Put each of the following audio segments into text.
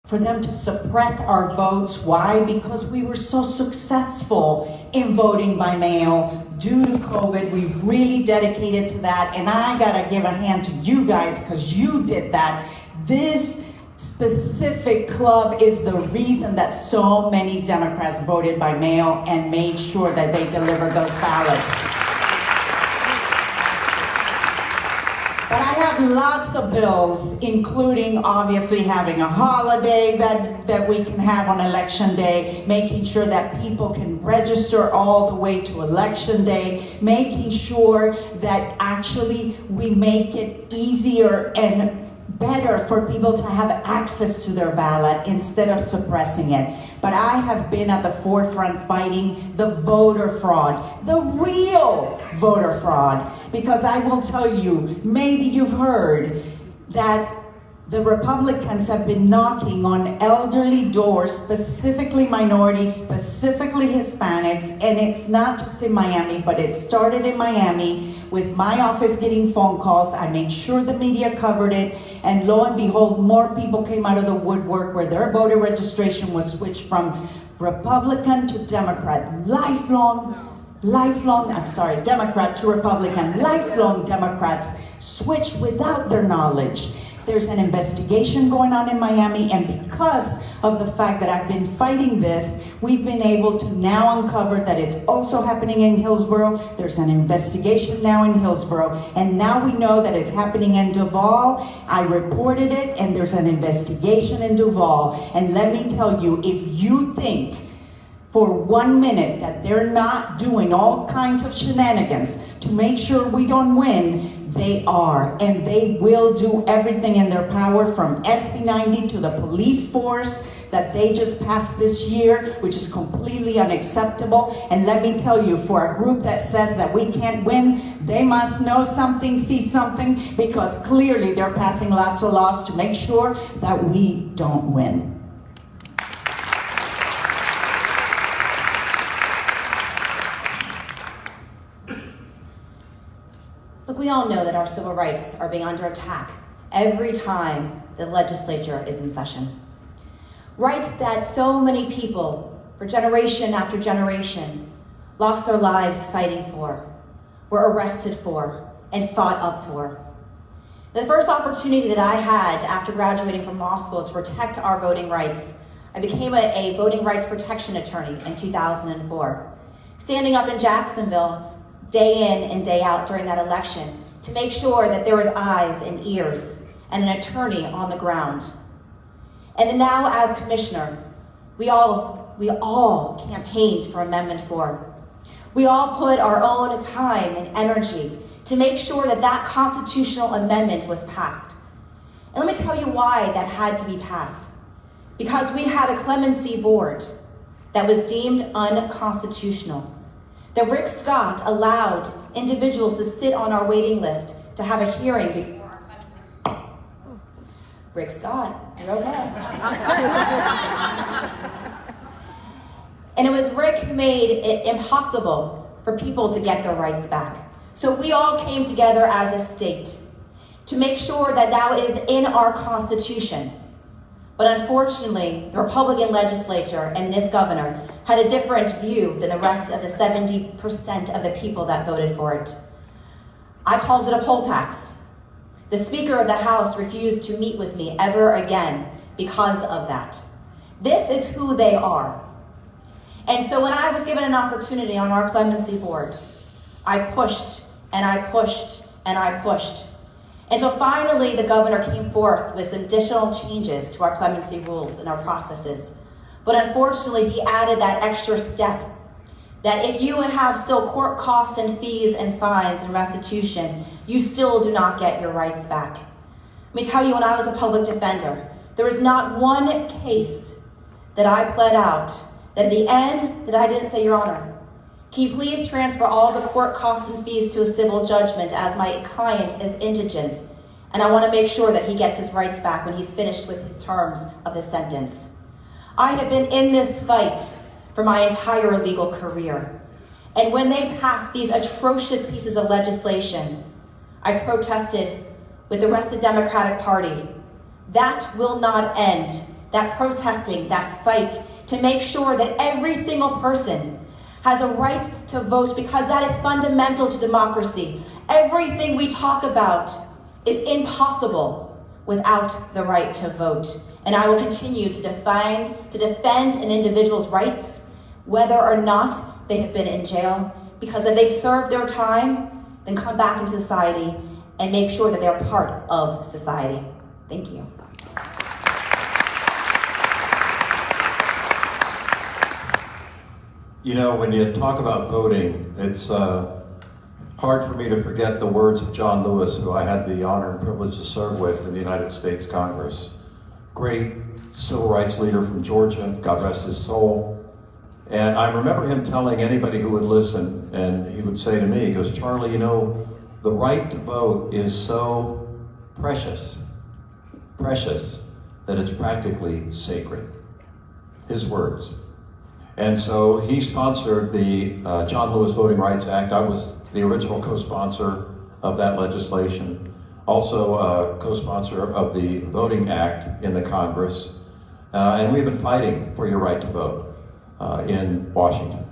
for them to suppress our votes. Why? Because we were so successful in voting by mail due to COVID. We really dedicated to that, and I gotta give a hand to you guys because you did that. This specific club is the reason that so many Democrats voted by mail and made sure that they delivered those ballots. But I have lots of bills, including obviously having a holiday that we can have on Election Day, making sure that people can register all the way to Election Day, making sure that actually we make it easier and better for people to have access to their ballot instead of suppressing it. But I have been at the forefront fighting the voter fraud, the real voter fraud, because I will tell you, maybe you've heard that the Republicans have been knocking on elderly doors, specifically minorities, specifically Hispanics, and it's not just in Miami, but it started in Miami with my office getting phone calls. I made sure the media covered it, and lo and behold, more people came out of the woodwork where their voter registration was switched from Republican to Democrat. Democrat to Republican. Lifelong Democrats switched without their knowledge. There's an investigation going on in Miami, and because of the fact that I've been fighting this, we've been able to now uncover that it's also happening in Hillsborough. There's an investigation now in Hillsborough, and now we know that it's happening in Duval. I reported it, and there's an investigation in Duval. And let me tell you, if you think for 1 minute that they're not doing all kinds of shenanigans to make sure we don't win, they are, and they will do everything in their power, from SB 90 to the police force that they just passed this year, which is completely unacceptable. And let me tell you, for a group that says that we can't win, they must know something, see something, because clearly they're passing lots of laws to make sure that we don't win. Look, we all know that our civil rights are being under attack every time the legislature is in session. Rights that so many people, for generation after generation, lost their lives fighting for, were arrested for, and fought up for. The first opportunity that I had after graduating from law school to protect our voting rights, I became a voting rights protection attorney in 2004, standing up in Jacksonville day in and day out during that election to make sure that there was eyes and ears and an attorney on the ground. And then now as commissioner, we all campaigned for Amendment 4. We all put our own time and energy to make sure that that constitutional amendment was passed. And let me tell you why that had to be passed. Because we had a clemency board that was deemed unconstitutional. That Rick Scott allowed individuals to sit on our waiting list to have a hearing before our clemency. Rick Scott, you're okay. And it was Rick who made it impossible for people to get their rights back. So we all came together as a state to make sure that that is in our Constitution. But unfortunately, the Republican legislature and this governor had a different view than the rest of the 70% of the people that voted for it. I called it a poll tax. The Speaker of the House refused to meet with me ever again because of that. This is who they are. And so when I was given an opportunity on our clemency board, I pushed and I pushed and I pushed. And so finally, the governor came forth with some additional changes to our clemency rules and our processes. But unfortunately, he added that extra step that if you have still court costs and fees and fines and restitution, you still do not get your rights back. Let me tell you, when I was a public defender, there was not one case that I pled out that at the end that I didn't say, Your Honor, can you please transfer all the court costs and fees to a civil judgment as my client is indigent, and I want to make sure that he gets his rights back when he's finished with his terms of his sentence. I have been in this fight for my entire legal career. And when they passed these atrocious pieces of legislation, I protested with the rest of the Democratic Party. That will not end that protesting, that fight, to make sure that every single person has a right to vote, because that is fundamental to democracy. Everything we talk about is impossible without the right to vote. And I will continue to defend an individual's rights, whether or not they have been in jail, because if they've served their time, then come back into society and make sure that they're part of society. Thank you. You know, when you talk about voting, it's hard for me to forget the words of John Lewis, who I had the honor and privilege to serve with in the United States Congress. Great civil rights leader from Georgia, God rest his soul. And I remember him telling anybody who would listen, and he would say to me, he goes, Charlie, you know, the right to vote is so precious, that it's practically sacred. His words. And so he sponsored the John Lewis Voting Rights Act. I was the original co-sponsor of that legislation. Also a co-sponsor of the Voting Act in the Congress. And we've been fighting for your right to vote in Washington.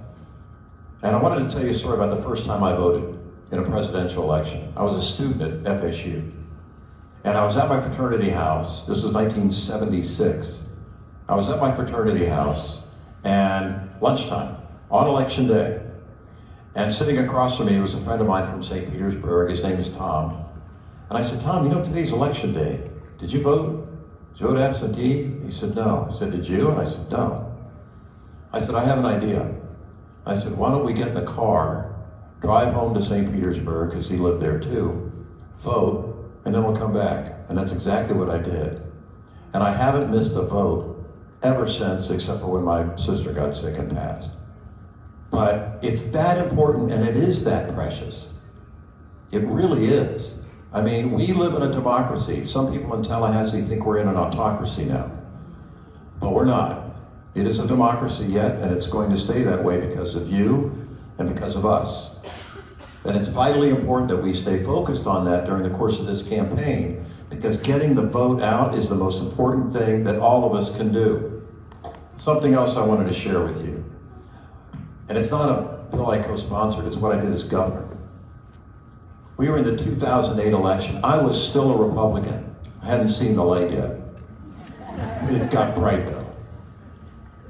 And I wanted to tell you a story about the first time I voted in a presidential election. I was a student at FSU. And I was at my fraternity house. This was 1976. I was at my fraternity house and lunchtime on election day. And sitting across from me was a friend of mine from St. Petersburg. His name is Tom. And I said, Tom, you know today's election day. Did you vote? Did you vote absentee? He said, no. I said, did you? And I said, no. I said, I have an idea. I said, why don't we get in a car, drive home to St. Petersburg, because he lived there too, vote, and then we'll come back. And that's exactly what I did. And I haven't missed a vote ever since, except for when my sister got sick and passed. But it's that important, and it is that precious. It really is. I mean, we live in a democracy. Some people in Tallahassee think we're in an autocracy now, but we're not. It is a democracy yet, and it's going to stay that way because of you and because of us. And it's vitally important that we stay focused on that during the course of this campaign, because getting the vote out is the most important thing that all of us can do. Something else I wanted to share with you. And it's not a bill I co-sponsored, it's what I did as governor. We were in the 2008 election. I was still a Republican. I hadn't seen the light yet. It got bright though.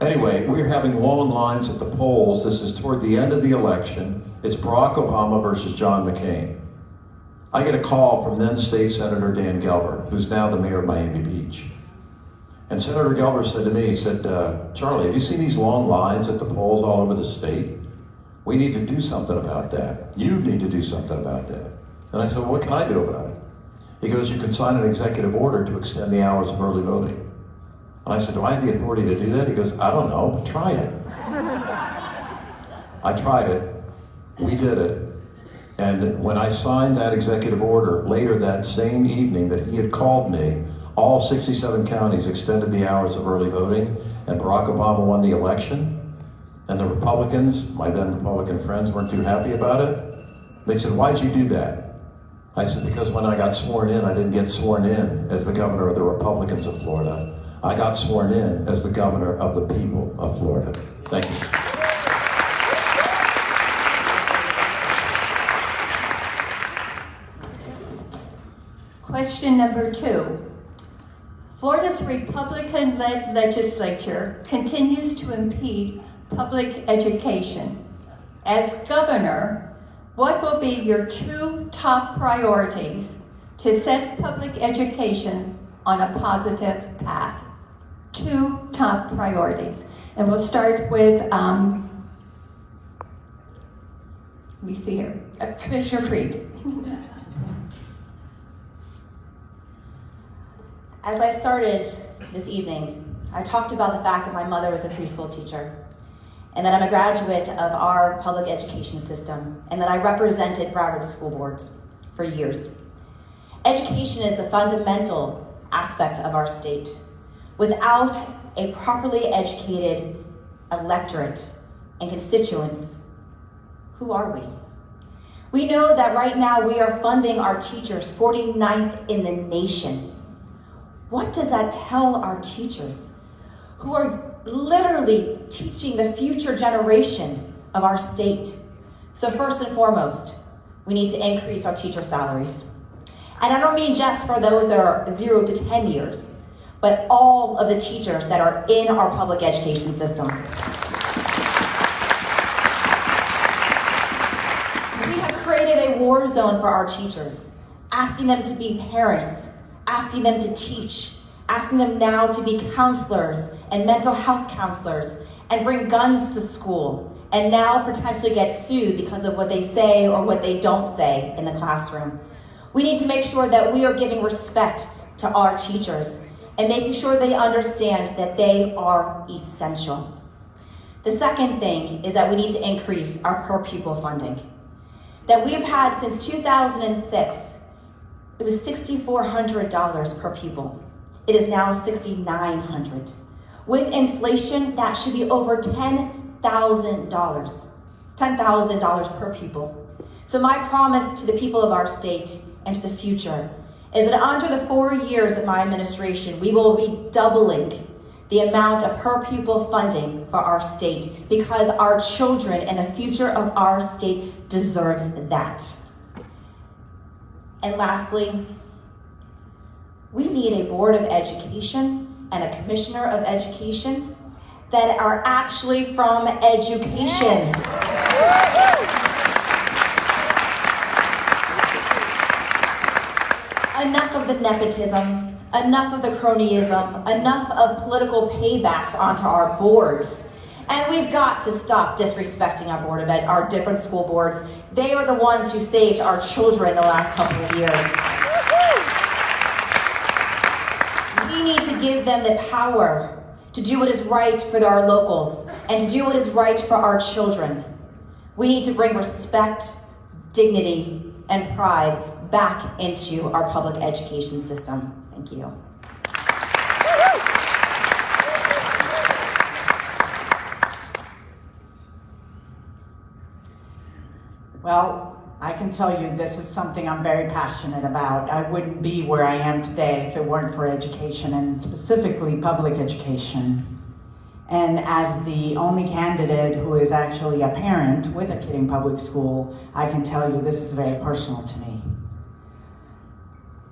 Anyway, we were having long lines at the polls. This is toward the end of the election. It's Barack Obama versus John McCain. I get a call from then State Senator Dan Gelber, who's now the mayor of Miami Beach. And Senator Gelber said to me, he said, Charlie, have you seen these long lines at the polls all over the state? We need to do something about that. You need to do something about that. And I said, well, what can I do about it? He goes, you can sign an executive order to extend the hours of early voting. And I said, do I have the authority to do that? He goes, I don't know, but try it. I tried it. We did it. And when I signed that executive order, later that same evening that he had called me, all 67 counties extended the hours of early voting, and Barack Obama won the election. And the Republicans, my then Republican friends, weren't too happy about it. They said, why'd you do that? I said, because when I got sworn in, I didn't get sworn in as the governor of the Republicans of Florida. I got sworn in as the governor of the people of Florida. Thank you. Question number 2. Florida's Republican-led legislature continues to impede public education. As governor, what will be your 2 top priorities to set public education on a positive path? 2 top priorities. And we'll start with, let me see here, Commissioner Freed. As I started this evening, I talked about the fact that my mother was a preschool teacher, and that I'm a graduate of our public education system, and that I represented Broward school boards for years. Education is the fundamental aspect of our state. Without a properly educated electorate and constituents, who are we? We know that right now we are funding our teachers 49th in the nation. What does that tell our teachers? who are literally teaching the future generation of our state. So first and foremost, we need to increase our teacher salaries. And I don't mean just for those that are 0 to 10 years, but all of the teachers that are in our public education system. We have created a war zone for our teachers, asking them to be parents, asking them to teach, asking them now to be counselors and mental health counselors and bring guns to school and now potentially get sued because of what they say or what they don't say in the classroom. We need to make sure that we are giving respect to our teachers and making sure they understand that they are essential. The second thing is that we need to increase our per pupil funding. That we've had since 2006, it was $6,400 per pupil. It is now $6,900. With inflation, that should be over $10,000 per pupil. So my promise to the people of our state and to the future is that under the 4 years of my administration, we will be doubling the amount of per pupil funding for our state because our children and the future of our state deserves that. And lastly, we need a board of education and a commissioner of education that are actually from education. Enough of the nepotism, enough of the cronyism, enough of political paybacks onto our boards. And we've got to stop disrespecting our board of ed, our different school boards. They are the ones who saved our children the last couple of years. We need to give them the power to do what is right for our locals and to do what is right for our children. We need to bring respect, dignity, and pride back into our public education system. Thank you. Well, I can tell you this is something I'm very passionate about. I wouldn't be where I am today if it weren't for education, and specifically public education. And as the only candidate who is actually a parent with a kid in public school, I can tell you this is very personal to me.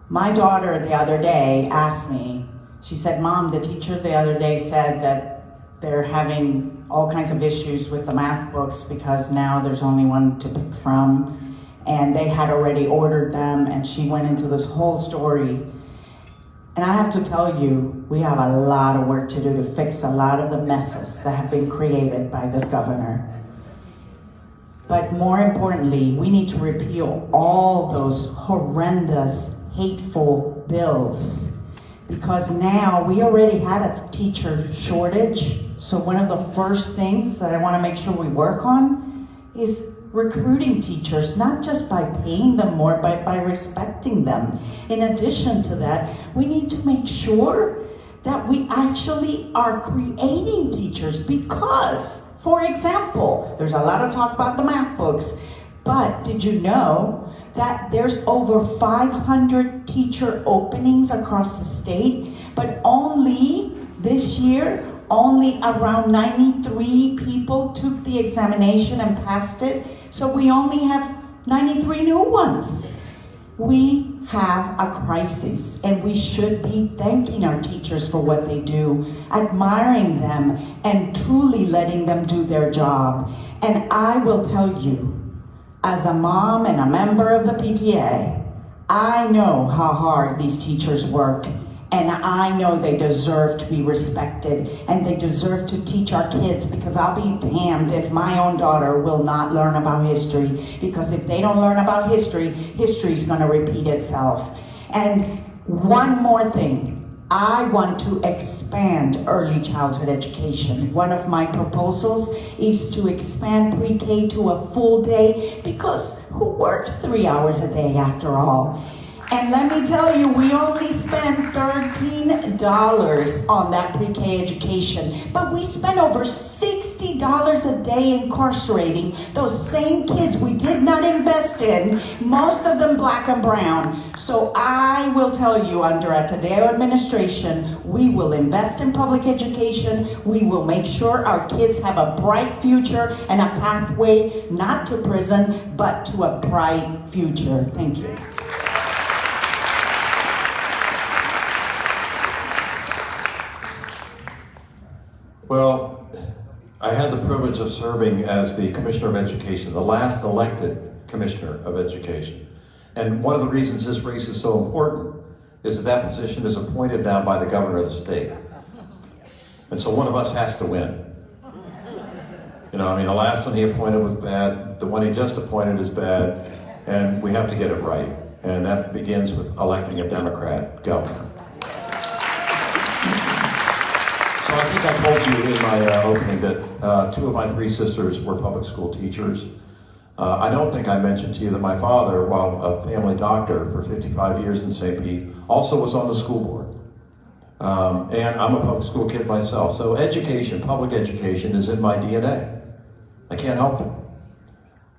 My daughter the other day asked me, she said, "Mom, the teacher the other day said that they're having all kinds of issues with the math books because now there's only one to pick from, and they had already ordered them," and she went into this whole story. And I have to tell you, we have a lot of work to do to fix a lot of the messes that have been created by this governor. But more importantly, we need to repeal all those horrendous, hateful bills, because now we already had a teacher shortage. So one of the first things that I want to make sure we work on is recruiting teachers, not just by paying them more, but by respecting them. In addition to that, we need to make sure that we actually are creating teachers because, for example, there's a lot of talk about the math books, but did you know that there's over 500 teacher openings across the state, but only this year, only around 93 people took the examination and passed it, so we only have 93 new ones. We have a crisis, and we should be thanking our teachers for what they do, admiring them, and truly letting them do their job. And I will tell you, as a mom and a member of the PTA, I know how hard these teachers work. And I know they deserve to be respected, and they deserve to teach our kids, because I'll be damned if my own daughter will not learn about history, because if they don't learn about history, history's gonna repeat itself. And one more thing, I want to expand early childhood education. One of my proposals is to expand pre-K to a full day, because who works 3 hours a day after all? And let me tell you, we only spend $13 on that pre-K education, but we spend over $60 a day incarcerating those same kids we did not invest in, most of them black and brown. So I will tell you, under a Tadeo administration, we will invest in public education. We will make sure our kids have a bright future and a pathway not to prison, but to a bright future. Thank you. Well, I had the privilege of serving as the Commissioner of Education, the last elected Commissioner of Education. And one of the reasons this race is so important is that that position is appointed now by the governor of the state. And so one of us has to win. You know, I mean, the last one he appointed was bad, the one he just appointed is bad, and we have to get it right. And that begins with electing a Democrat governor. So I think I told you in my opening that two of my three sisters were public school teachers. I don't think I mentioned to you that my father, while a family doctor for 55 years in St. Pete, also was on the school board. And I'm a public school kid myself. So education, public education, is in my DNA. I can't help it.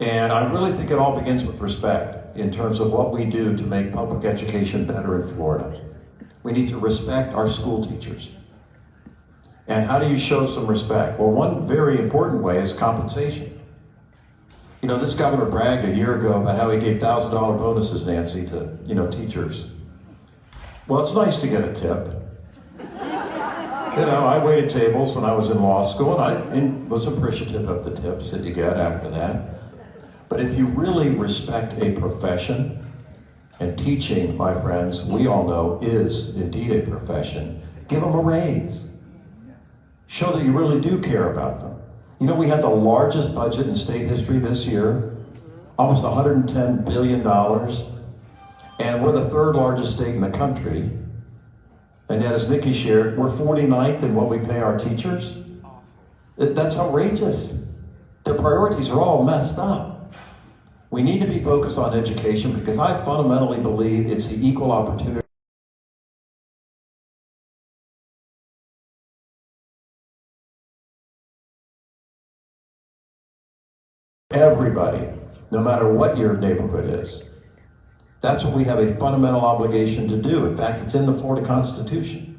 And I really think it all begins with respect in terms of what we do to make public education better in Florida. We need to respect our school teachers. And how do you show some respect? Well, one very important way is compensation. You know, this governor bragged a year ago about how he gave $1,000 bonuses, Nancy, to, teachers. Well, it's nice to get a tip. I waited tables when I was in law school, and I was appreciative of the tips that you get after that. But if you really respect a profession, and teaching, my friends, we all know, is indeed a profession, give them a raise. Show that you really do care about them. You know, we had the largest budget in state history this year, almost $110 billion, and we're the third largest state in the country. And yet, as Nikkie shared, we're 49th in what we pay our teachers. That's outrageous. Their priorities are all messed up. We need to be focused on education because I fundamentally believe it's the equal opportunity. Everybody, no matter what your neighborhood is. That's what we have a fundamental obligation to do. In fact, it's in the Florida Constitution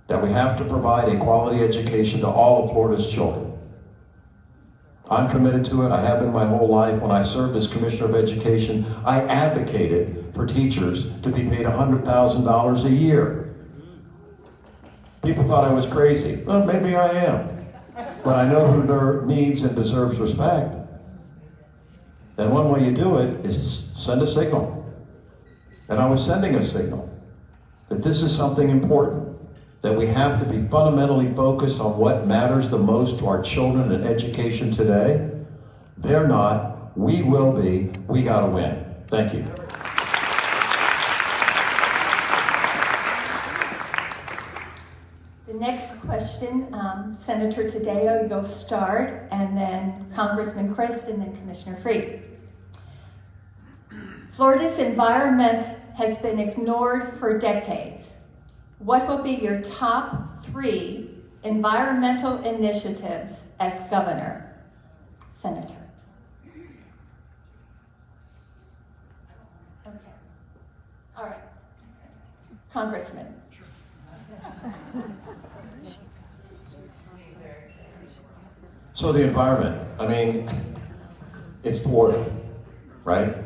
that we have to provide a quality education to all of Florida's children. I'm committed to it. I have been my whole life. When I served as Commissioner of Education, I advocated for teachers to be paid $100,000 a year. People thought I was crazy. Well, maybe I am. But I know who needs and deserves respect. And one way you do it is send a signal. And I was sending a signal that this is something important, that we have to be fundamentally focused on what matters the most to our children in education today. They're not, we will be, we gotta win. Thank you. The next question, Senator Tadeo, you'll start, and then Congressman Crist, and then Commissioner Freed. Florida's environment has been ignored for decades. What will be your top 3 environmental initiatives as governor? Senator. Okay. All right. Congressman. So the environment, I mean, it's Florida, right?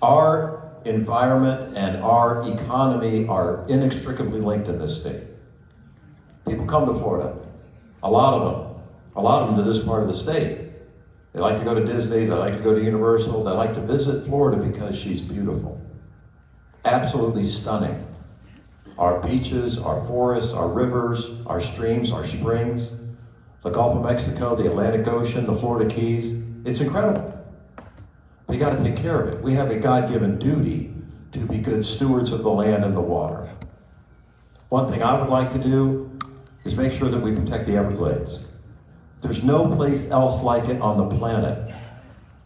Our environment and our economy are inextricably linked in this state. People come to Florida, a lot of them to this part of the state. They like to go to Disney, they like to go to Universal, they like to visit Florida because she's beautiful. Absolutely stunning. Our beaches, our forests, our rivers, our streams, our springs, the Gulf of Mexico, the Atlantic Ocean, the Florida Keys. It's incredible. We got to take care of it. We have a God-given duty to be good stewards of the land and the water. One thing I would like to do is make sure that we protect the Everglades. There's no place else like it on the planet.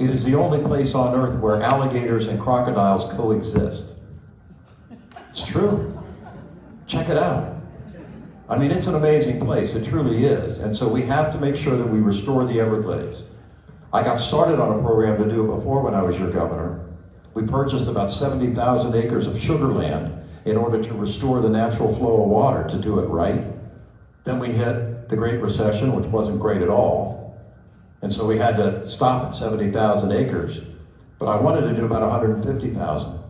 It is the only place on earth where alligators and crocodiles coexist. It's true. Check it out. I mean, it's an amazing place. It truly is. And so we have to make sure that we restore the Everglades. I got started on a program to do it before when I was your governor. We purchased about 70,000 acres of sugar land in order to restore the natural flow of water to do it right. Then we hit the Great Recession, which wasn't great at all. And so we had to stop at 70,000 acres. But I wanted to do about 150,000.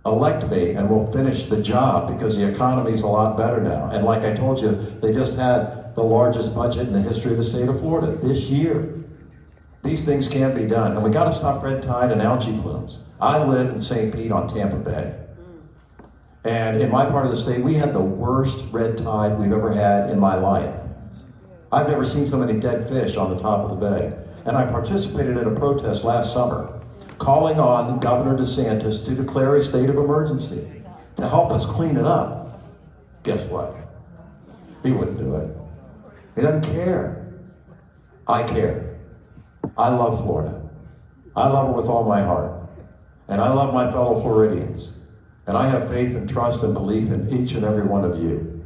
Elect me and we'll finish the job because the economy's a lot better now. And like I told you, they just had the largest budget in the history of the state of Florida this year. These things can be done. And we got to stop red tide and algae blooms. I live in St. Pete on Tampa Bay. And in my part of the state, we had the worst red tide we've ever had in my life. I've never seen so many dead fish on the top of the bay. And I participated in a protest last summer calling on Governor DeSantis to declare a state of emergency to help us clean it up. Guess what? He wouldn't do it. He doesn't care. I care. I love Florida. I love it with all my heart. And I love my fellow Floridians. And I have faith and trust and belief in each and every one of you.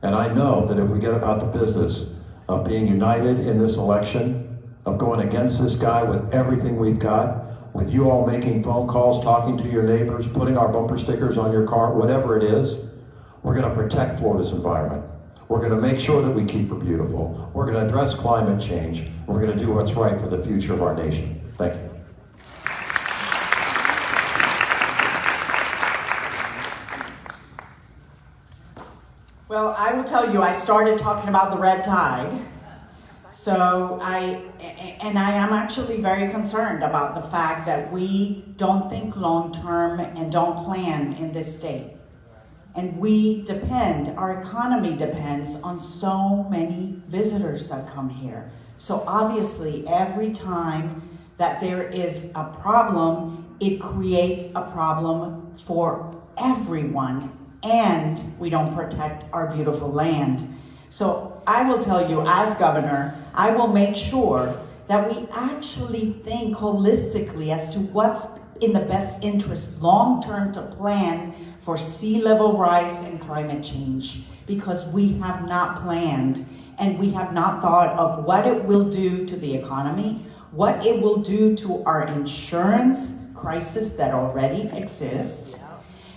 And I know that if we get about the business of being united in this election, of going against this guy with everything we've got, with you all making phone calls, talking to your neighbors, putting our bumper stickers on your car, whatever it is, we're going to protect Florida's environment. We're going to make sure that we keep her beautiful. We're going to address climate change. We're going to do what's right for the future of our nation. Thank you. Well, I will tell you, I started talking about the red tide. So I am actually very concerned about the fact that we don't think long-term and don't plan in this state. And we depend, our economy depends on so many visitors that come here. So obviously, every time that there is a problem, it creates a problem for everyone, and we don't protect our beautiful land. So I will tell you, as governor, I will make sure that we actually think holistically as to what's in the best interest long-term to plan for sea level rise and climate change, because we have not planned and we have not thought of what it will do to the economy, what it will do to our insurance crisis that already exists,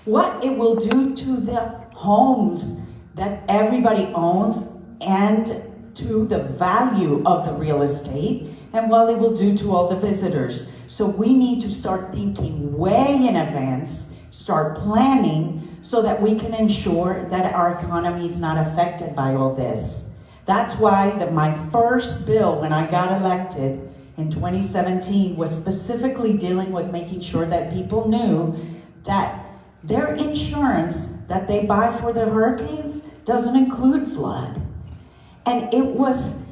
what it will do to the homes that everybody owns and to the value of the real estate, and what it will do to all the visitors. So we need to start thinking way in advance, start planning so that we can ensure that our economy is not affected by all this. That's why my first bill when I got elected in 2017 was specifically dealing with making sure that people knew that their insurance that they buy for the hurricanes doesn't include flood. And it was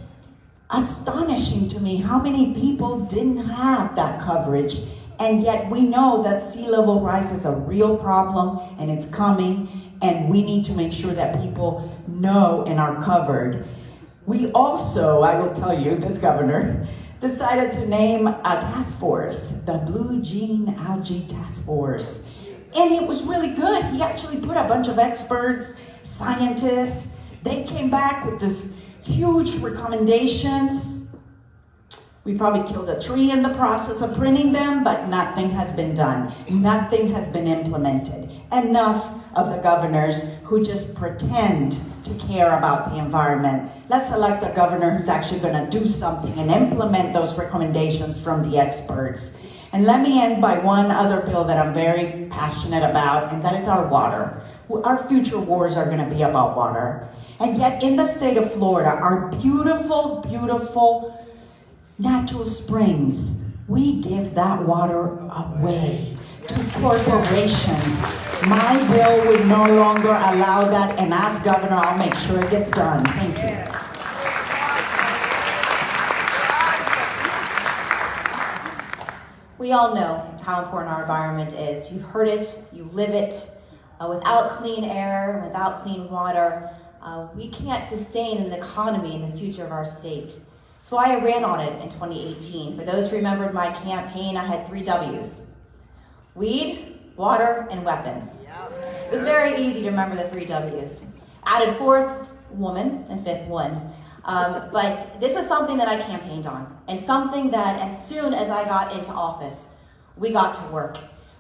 astonishing to me how many people didn't have that coverage, and yet we know that sea level rise is a real problem and it's coming, and we need to make sure that people know and are covered. We also, I will tell you, this governor decided to name a task force, the Blue Jean Algae Task Force. And it was really good. He actually put a bunch of experts, scientists. They came back with this huge recommendations. We probably killed a tree in the process of printing them, but nothing has been done. Nothing has been implemented. Enough of the governors who just pretend to care about the environment. Let's elect a governor who's actually going to do something and implement those recommendations from the experts. And let me end by one other bill that I'm very passionate about, and that is our water. Our future wars are going to be about water. And yet in the state of Florida, our beautiful, beautiful natural springs, we give that water away to corporations. My bill would no longer allow that, and as governor, I'll make sure it gets done. Thank you. We all know how important our environment is. You've heard it, you live it. Without clean air, without clean water, we can't sustain an economy in the future of our state. That's why I ran on it in 2018. For those who remembered my campaign, I had 3 W's. Weed, water, and weapons. It was very easy to remember the 3 W's. Added 4th, woman, and 5th, one. But this was something that I campaigned on, and something that as soon as I got into office, we got to work.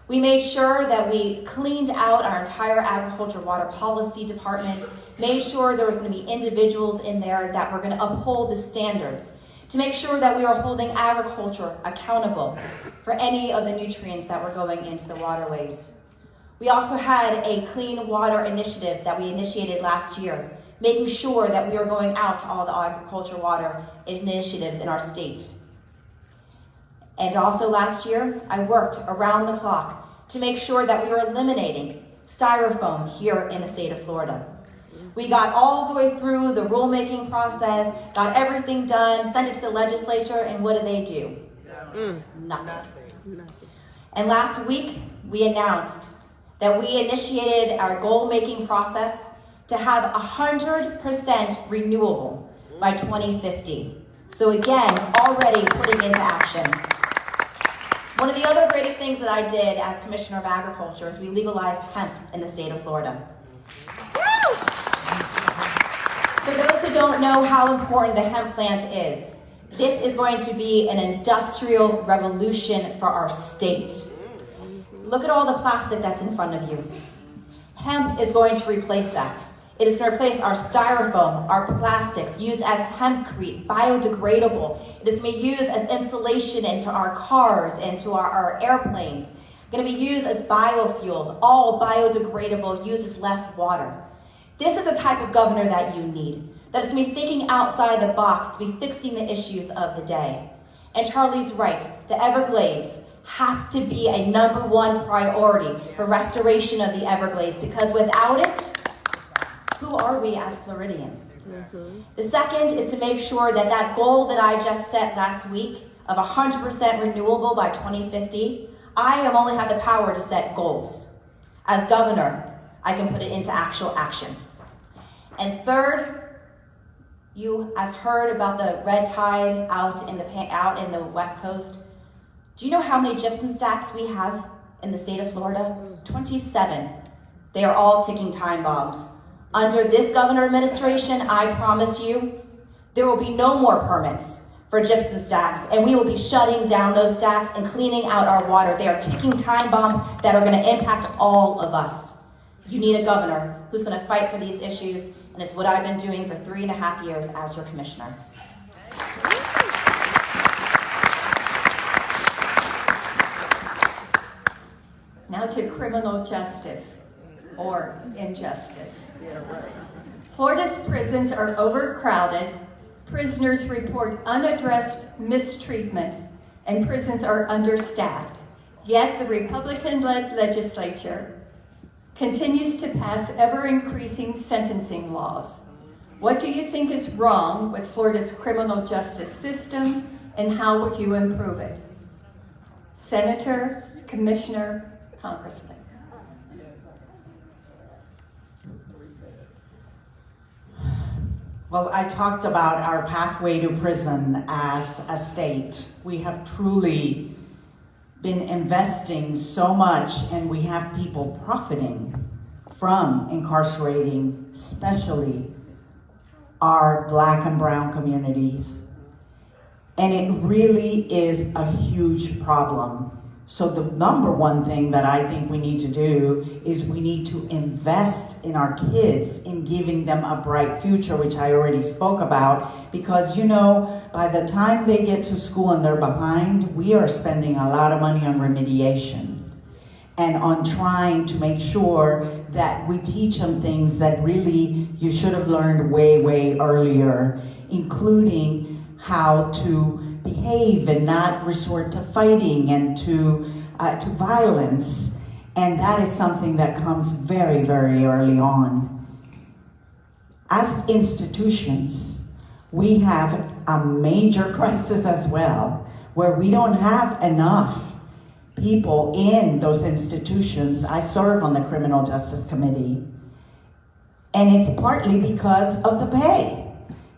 We made sure that we cleaned out our entire agriculture water policy department, made sure there was going to be individuals in there that were going to uphold the standards, to make sure that we were holding agriculture accountable for any of the nutrients that were going into the waterways. We also had a clean water initiative that we initiated last year, making sure that we were going out to all the agriculture water initiatives in our state. And also last year, I worked around the clock to make sure that we were eliminating styrofoam here in the state of Florida. We got all the way through the rulemaking process, got everything done, sent it to the legislature, and what do? Nothing. And last week, we announced that we initiated our goal-making process to have 100% renewable by 2050. So again, already putting into action. One of the other greatest things that I did as Commissioner of Agriculture is we legalized hemp in the state of Florida. For those who don't know how important the hemp plant is, this is going to be an industrial revolution for our state. Look at all the plastic that's in front of you. Hemp is going to replace that. It is going to replace our styrofoam, our plastics, used as hempcrete, biodegradable. It is going to be used as insulation into our cars, into our airplanes. Going to be used as biofuels, all biodegradable, uses less water. This is the type of governor that you need, that is going to be thinking outside the box to be fixing the issues of the day. And Charlie's right, the Everglades has to be a #1 priority for restoration of the Everglades, because without it, who are we as Floridians? The second is to make sure that that goal that I just set last week of 100% renewable by 2050, I only have the power to set goals. As governor, I can put it into actual action. And third, you has heard about the red tide out in the West Coast. Do you know how many gypsum stacks we have in the state of Florida? 27. They are all ticking time bombs. Under this governor administration, I promise you, there will be no more permits for gypsum stacks, and we will be shutting down those stacks and cleaning out our water. They are ticking time bombs that are going to impact all of us. You need a governor who's going to fight for these issues, and it's what I've been doing for 3.5 years as your commissioner. Now to criminal justice, or injustice. Florida's prisons are overcrowded, prisoners report unaddressed mistreatment, and prisons are understaffed. Yet the Republican-led legislature continues to pass ever-increasing sentencing laws. What do you think is wrong with Florida's criminal justice system, and how would you improve it? Senator, Commissioner, Congressman. Well, I talked about our pathway to prison as a state. We have truly been investing so much, and we have people profiting from incarcerating, especially our Black and brown communities. And it really is a huge problem. So the #1 thing that I think we need to do is we need to invest in our kids, in giving them a bright future, which I already spoke about, because by the time they get to school and they're behind, we are spending a lot of money on remediation and on trying to make sure that we teach them things that really you should have learned way, way earlier, including how to behave and not resort to fighting and to violence. And that is something that comes very, very early on. As institutions, we have a major crisis as well, where we don't have enough people in those institutions. I serve on the Criminal Justice Committee, and it's partly because of the pay.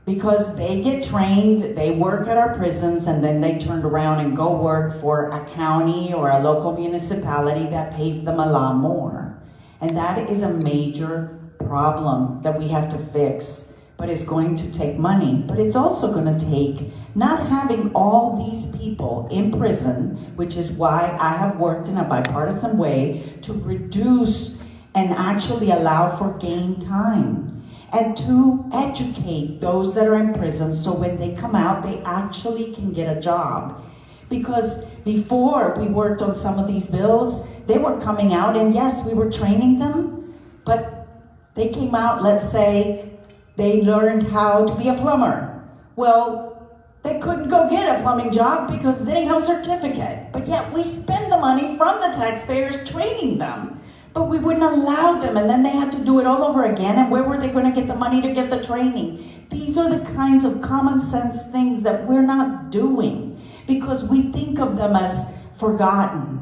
because they get trained, they work at our prisons, and then they turn around and go work for a county or a local municipality that pays them a lot more. And that is a major problem that we have to fix, but it's going to take money. But it's also going to take not having all these people in prison, which is why I have worked in a bipartisan way to reduce and actually allow for gain time, and to educate those that are in prison so when they come out, they actually can get a job. Because before we worked on some of these bills, they were coming out, and yes, we were training them, but they came out, let's say, they learned how to be a plumber. Well, they couldn't go get a plumbing job because they didn't have a certificate. But yet we spend the money from the taxpayers training them. But we wouldn't allow them, and then they had to do it all over again, and where were they going to get the money to get the training? These are the kinds of common sense things that we're not doing because we think of them as forgotten.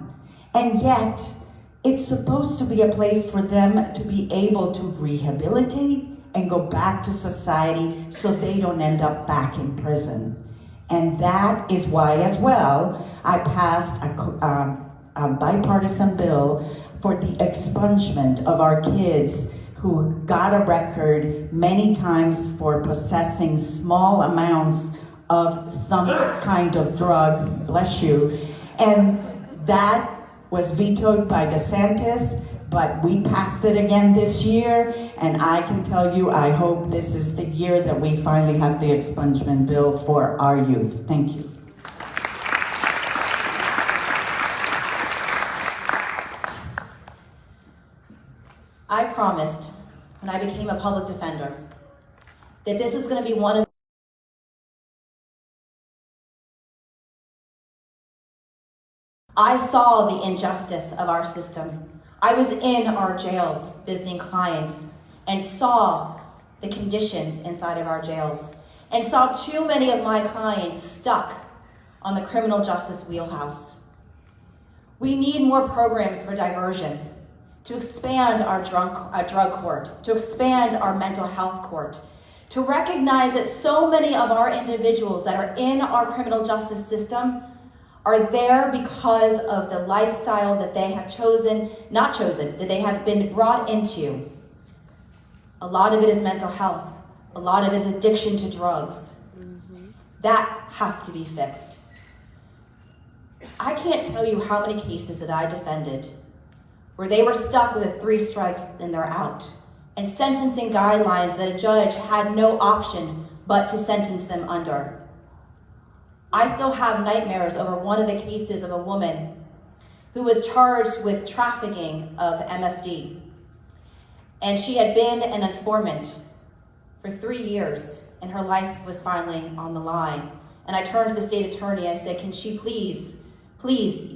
And yet, it's supposed to be a place for them to be able to rehabilitate and go back to society so they don't end up back in prison. And that is why, as well, I passed a bipartisan bill for the expungement of our kids who got a record many times for possessing small amounts of some kind of drug, bless you. And that was vetoed by DeSantis, but we passed it again this year, and I can tell you, I hope this is the year that we finally have the expungement bill for our youth. Thank you. I promised when I became a public defender that this was going to be one of I saw the injustice of our system. I was in our jails visiting clients and saw the conditions inside of our jails and saw too many of my clients stuck on the criminal justice wheelhouse. We need more programs for diversion, to expand our drug court, to expand our mental health court, to recognize that so many of our individuals that are in our criminal justice system are there because of the lifestyle that they have that they have been brought into. A lot of it is mental health. A lot of it is addiction to drugs. That has to be fixed. I can't tell you how many cases that I defended where they were stuck with a 3 strikes and they're out, and sentencing guidelines that a judge had no option but to sentence them under. I still have nightmares over one of the cases of a woman who was charged with trafficking of MSD. And she had been an informant for 3 years, and her life was finally on the line. And I turned to the state attorney, I said, can she please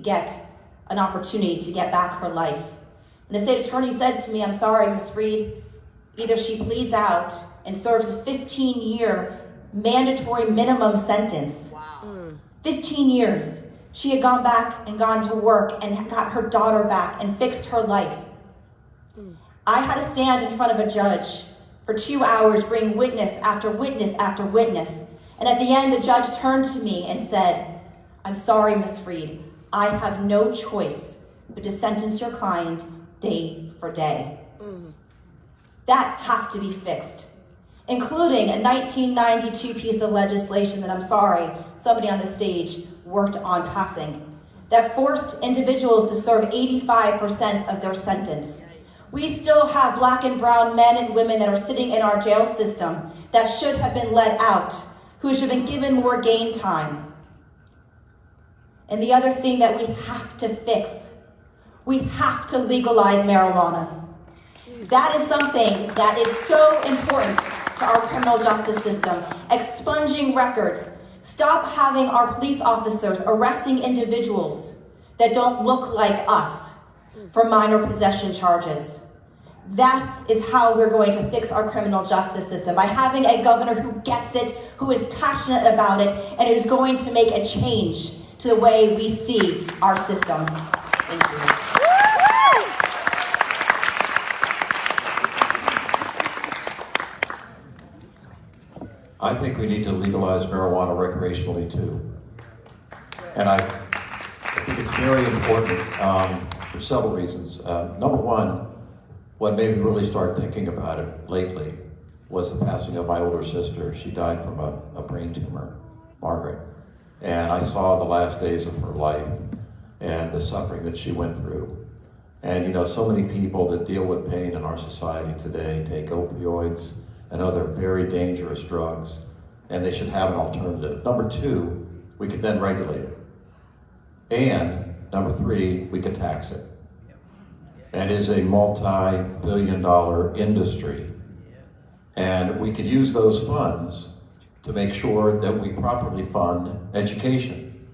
get an opportunity to get back her life? And the state attorney said to me, I'm sorry, Ms. Freed, either she pleads out and serves a 15-year mandatory minimum sentence. 15 years. She had gone back and gone to work and got her daughter back and fixed her life. I had to stand in front of a judge for 2 hours, bring witness after witness after witness. And at the end, the judge turned to me and said, I'm sorry, Ms. Freed, I have no choice but to sentence your client day for day. That has to be fixed, including a 1992 piece of legislation that I'm sorry somebody on the stage worked on passing, that forced individuals to serve 85% of their sentence. We still have Black and brown men and women that are sitting in our jail system that should have been let out, who should have been given more gain time. And the other thing that we have to fix, we have to legalize marijuana. That is something that is so important to our criminal justice system. Expunging records. Stop having our police officers arresting individuals that don't look like us for minor possession charges. That is how we're going to fix our criminal justice system, by having a governor who gets it, who is passionate about it, and who's going to make a change to the way we see our system. Thank you. I think we need to legalize marijuana recreationally too. And I think it's very important for several reasons. Number one, what made me really start thinking about it lately was the passing of my older sister. She died from a brain tumor, Margaret. And I saw the last days of her life and the suffering that she went through. And you know, so many people that deal with pain in our society today take opioids and other very dangerous drugs, and they should have an alternative. Number two, we could then regulate it. And number three, we could tax it. And it is a multi-billion-dollar industry. And we could use those funds to make sure that we properly fund education.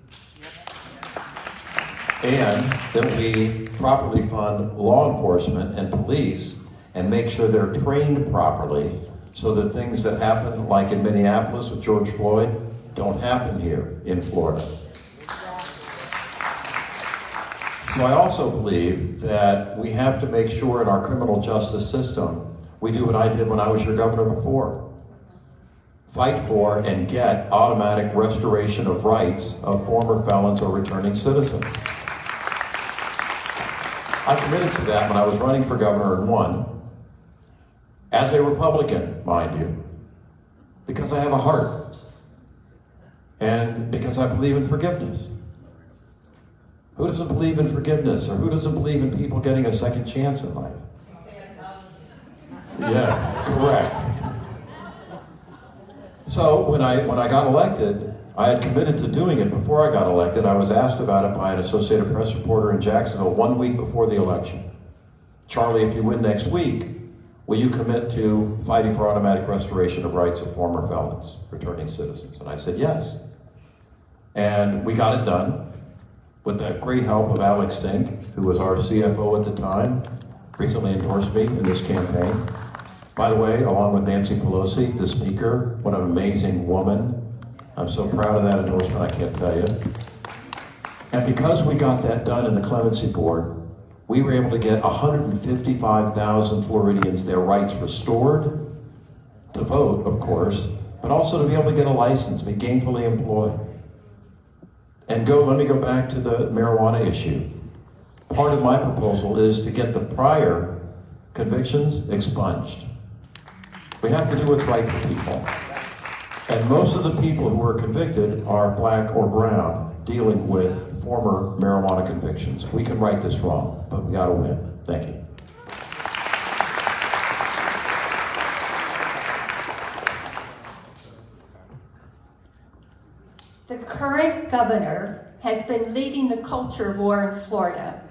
And that we properly fund law enforcement and police and make sure they're trained properly so that things that happen, like in Minneapolis with George Floyd, don't happen here in Florida. So I also believe that we have to make sure in our criminal justice system, we do what I did when I was your governor before. Fight for and get automatic restoration of rights of former felons or returning citizens. I committed to that when I was running for governor and won, as a Republican, mind you, because I have a heart and because I believe in forgiveness. Who doesn't believe in forgiveness, or who doesn't believe in people getting a second chance in life? Yeah, correct. So when I got elected, I had committed to doing it before I got elected. I was asked about it by an Associated Press reporter in Jacksonville 1 week before the election. Charlie, if you win next week, will you commit to fighting for automatic restoration of rights of former felons, returning citizens? And I said yes. And we got it done with the great help of Alex Sink, who was our CFO at the time, recently endorsed me in this campaign. By the way, along with Nancy Pelosi, the speaker, what an amazing woman. I'm so proud of that endorsement, I can't tell you. And because we got that done in the Clemency Board, we were able to get 155,000 Floridians their rights restored, to vote, of course, but also to be able to get a license, be gainfully employed. And let me go back to the marijuana issue. Part of my proposal is to get the prior convictions expunged. We have to do what's right for people. And most of the people who are convicted are black or brown, dealing with former marijuana convictions. We can right this wrong, but we gotta win. Thank you. The current governor has been leading the culture war in Florida,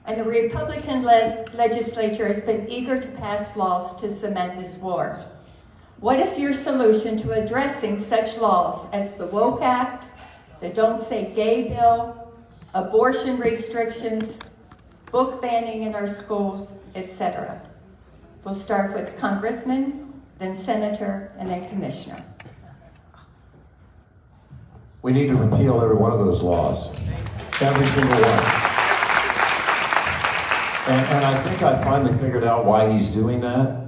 and the Republican-led legislature has been eager to pass laws to cement this war. What is your solution to addressing such laws as the Woke Act, the Don't Say Gay bill, abortion restrictions, book banning in our schools, etc.? We'll start with Congressman, then Senator, and then Commissioner. We need to repeal every one of those laws. Every single one. And I think I finally figured out why he's doing that.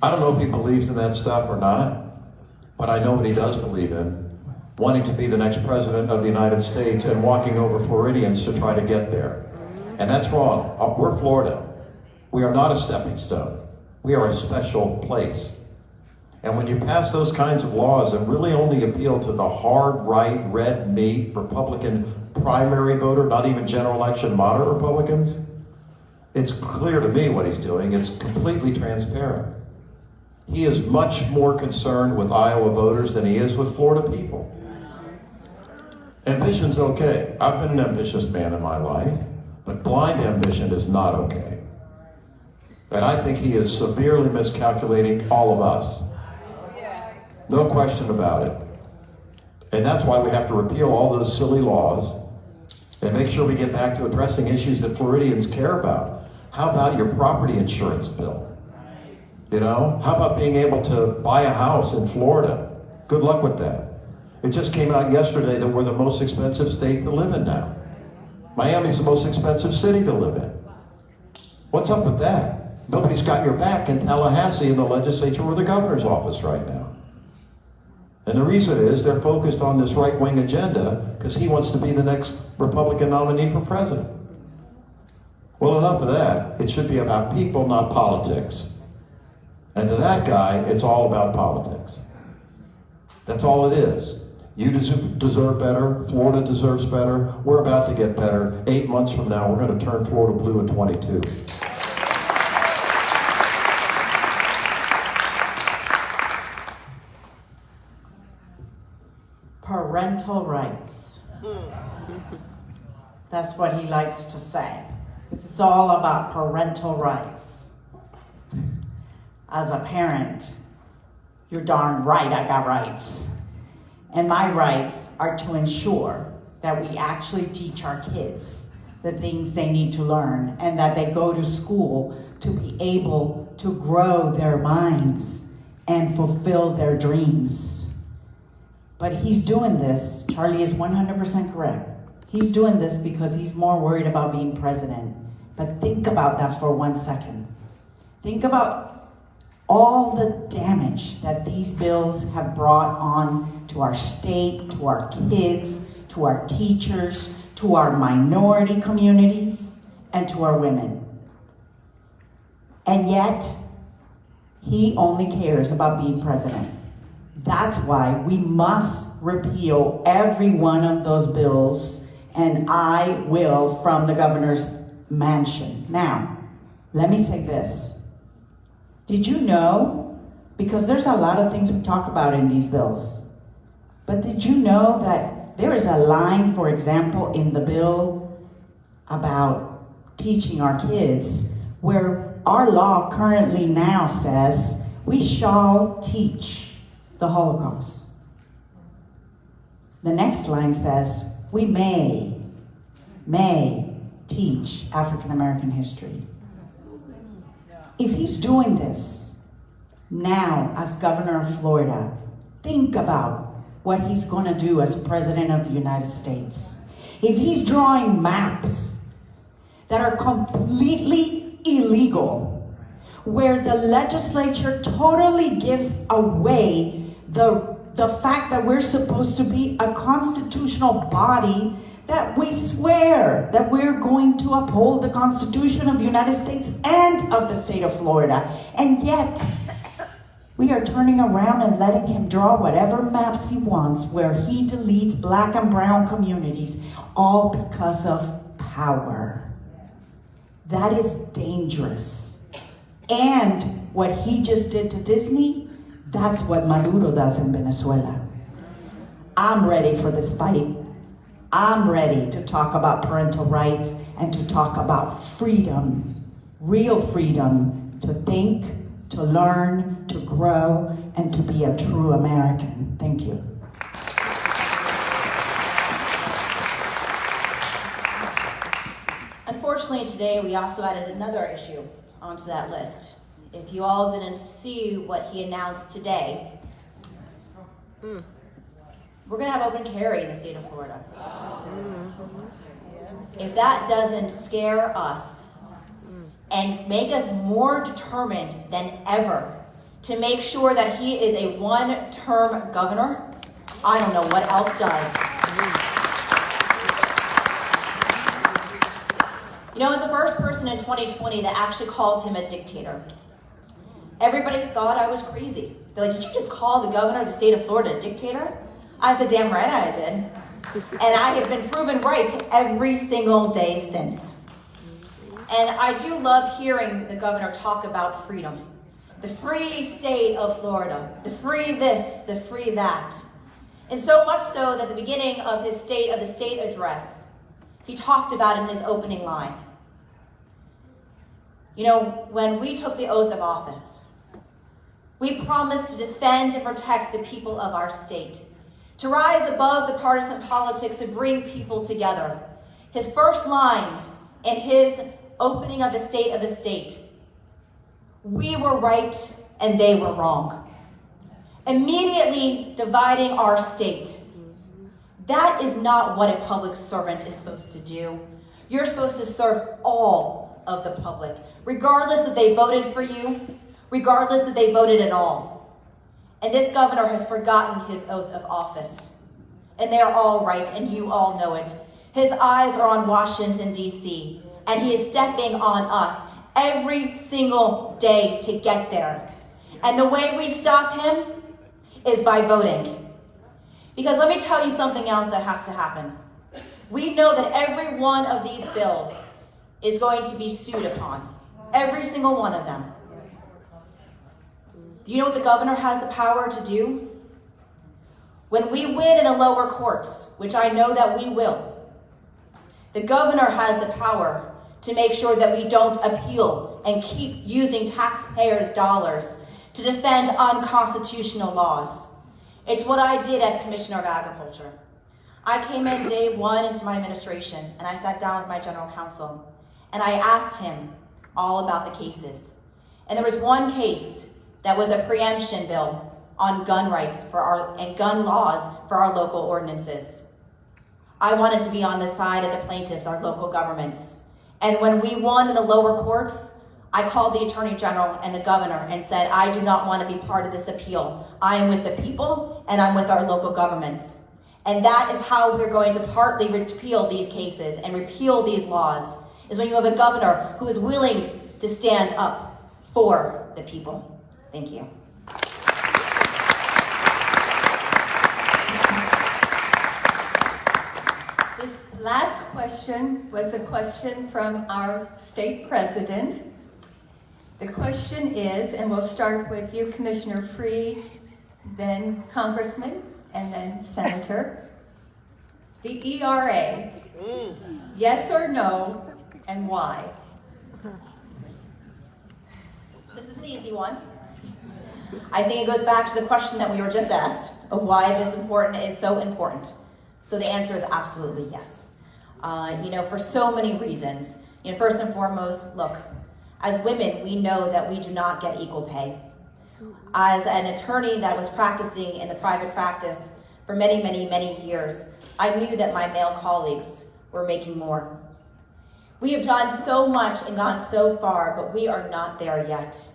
I don't know if he believes in that stuff or not, but I know what he does believe in. Wanting to be the next president of the United States and walking over Floridians to try to get there. And that's wrong. We're Florida. We are not a stepping stone. We are a special place. And when you pass those kinds of laws that really only appeal to the hard right, red meat, Republican primary voter, not even general election moderate Republicans, it's clear to me what he's doing. It's completely transparent. He is much more concerned with Iowa voters than he is with Florida people. Ambition's okay. I've been an ambitious man in my life, but blind ambition is not okay. And I think he is severely miscalculating all of us. No question about it. And that's why we have to repeal all those silly laws and make sure we get back to addressing issues that Floridians care about. How about your property insurance bill? You know, how about being able to buy a house in Florida? Good luck with that. It just came out yesterday that we're the most expensive state to live in now. Miami's the most expensive city to live in. What's up with that? Nobody's got your back in Tallahassee, in the legislature, or the governor's office right now. And the reason is they're focused on this right-wing agenda because he wants to be the next Republican nominee for president. Well, enough of that. It should be about people, not politics. And to that guy, it's all about politics. That's all it is. You deserve better. Florida deserves better. We're about to get better. 8 months from now, we're going to turn Florida blue at 22. Parental rights. That's what he likes to say. It's all about parental rights. As a parent, you're darn right I got rights. And my rights are to ensure that we actually teach our kids the things they need to learn and that they go to school to be able to grow their minds and fulfill their dreams. But he's doing this, Charlie is 100% correct. He's doing this because he's more worried about being president. But think about that for 1 second. Think about all the damage that these bills have brought on to our state, to our kids, to our teachers, to our minority communities, and to our women. And yet, he only cares about being president. That's why we must repeal every one of those bills, and I will, from the governor's mansion. Now, let me say this. Did you know, because there's a lot of things we talk about in these bills, but did you know that there is a line, for example, in the bill about teaching our kids, where our law currently now says we shall teach the Holocaust. The next line says we may teach African American history. If he's doing this now as governor of Florida, think about what he's going to do as president of the United States. If he's drawing maps that are completely illegal, where the legislature totally gives away the fact that we're supposed to be a constitutional body, that we swear that we're going to uphold the Constitution of the United States and of the state of Florida. And yet, we are turning around and letting him draw whatever maps he wants where he deletes black and brown communities, all because of power. That is dangerous. And what he just did to Disney, that's what Maduro does in Venezuela. I'm ready for this fight. I'm ready to talk about parental rights and to talk about freedom, real freedom to think, to learn, to grow, and to be a true American. Thank you. Unfortunately, today we also added another issue onto that list. If you all didn't see what he announced today, we're going to have open carry in the state of Florida. If that doesn't scare us and make us more determined than ever to make sure that he is a one-term governor, I don't know what else does. You know, I was the first person in 2020 that actually called him a dictator. Everybody thought I was crazy. They're like, did you just call the governor of the state of Florida a dictator? I said, damn right I did. And I have been proven right every single day since. And I do love hearing the governor talk about freedom. The free state of Florida. The free this, the free that. And so much so that at the beginning of his state address, he talked about in his opening line. You know, when we took the oath of office, we promised to defend and protect the people of our state, to rise above the partisan politics, to bring people together. His first line in his opening of his state, we were right and they were wrong. Immediately dividing our state. That is not what a public servant is supposed to do. You're supposed to serve all of the public, regardless if they voted for you, regardless if they voted at all. And this governor has forgotten his oath of office. And they're all right, and you all know it. His eyes are on Washington, D.C., and he is stepping on us every single day to get there. And the way we stop him is by voting. Because let me tell you something else that has to happen. We know that every one of these bills is going to be sued upon. Every single one of them. Do you know what the governor has the power to do? When we win in the lower courts, which I know that we will, the governor has the power to make sure that we don't appeal and keep using taxpayers' dollars to defend unconstitutional laws. It's what I did as Commissioner of Agriculture. I came in day one into my administration, and I sat down with my general counsel, and I asked him all about the cases. And there was one case that was a preemption bill on gun rights and gun laws for our local ordinances. I wanted to be on the side of the plaintiffs, our local governments. And when we won in the lower courts, I called the Attorney General and the Governor and said, I do not want to be part of this appeal. I am with the people and I'm with our local governments. And that is how we're going to partly repeal these cases and repeal these laws, is when you have a governor who is willing to stand up for the people. Thank you. This last question was a question from our state president. The question is, and we'll start with you, Commissioner Freed, then Congressman, and then Senator. The ERA, yes or no, and why? This is an easy one. I think it goes back to the question that we were just asked of why this is so important. So the answer is absolutely yes. For so many reasons. First and foremost, look, as women, we know that we do not get equal pay. As an attorney that was practicing in the private practice for many, many, many years, I knew that my male colleagues were making more. We have done so much and gone so far, but we are not there yet.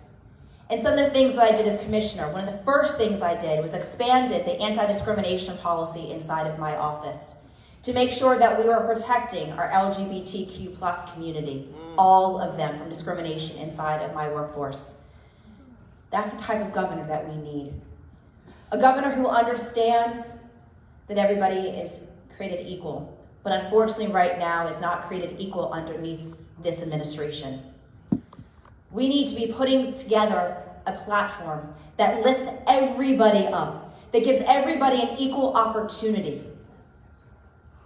And some of the things that I did as commissioner, one of the first things I did was expanded the anti-discrimination policy inside of my office to make sure that we were protecting our LGBTQ plus community, all of them, from discrimination inside of my workforce. That's the type of governor that we need. A governor who understands that everybody is created equal, but unfortunately right now is not created equal underneath this administration. We need to be putting together a platform that lifts everybody up, that gives everybody an equal opportunity.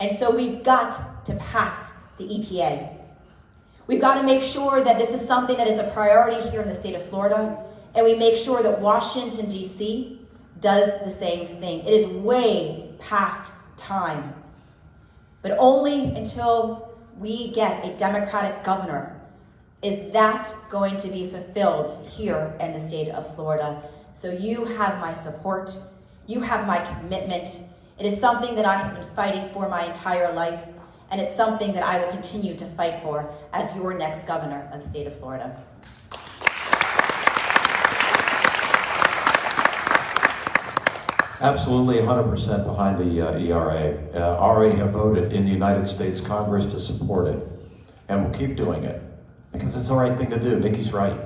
And so we've got to pass the EPA. We've got to make sure that this is something that is a priority here in the state of Florida, and we make sure that Washington, D.C. does the same thing. It is way past time. But only until we get a Democratic governor is that going to be fulfilled here in the state of Florida. So you have my support. You have my commitment. It is something that I have been fighting for my entire life, and it's something that I will continue to fight for as your next governor of the state of Florida. Absolutely 100% behind the ERA. Already have voted in the United States Congress to support it, and we'll keep doing it because it's the right thing to do. Nikkie's right.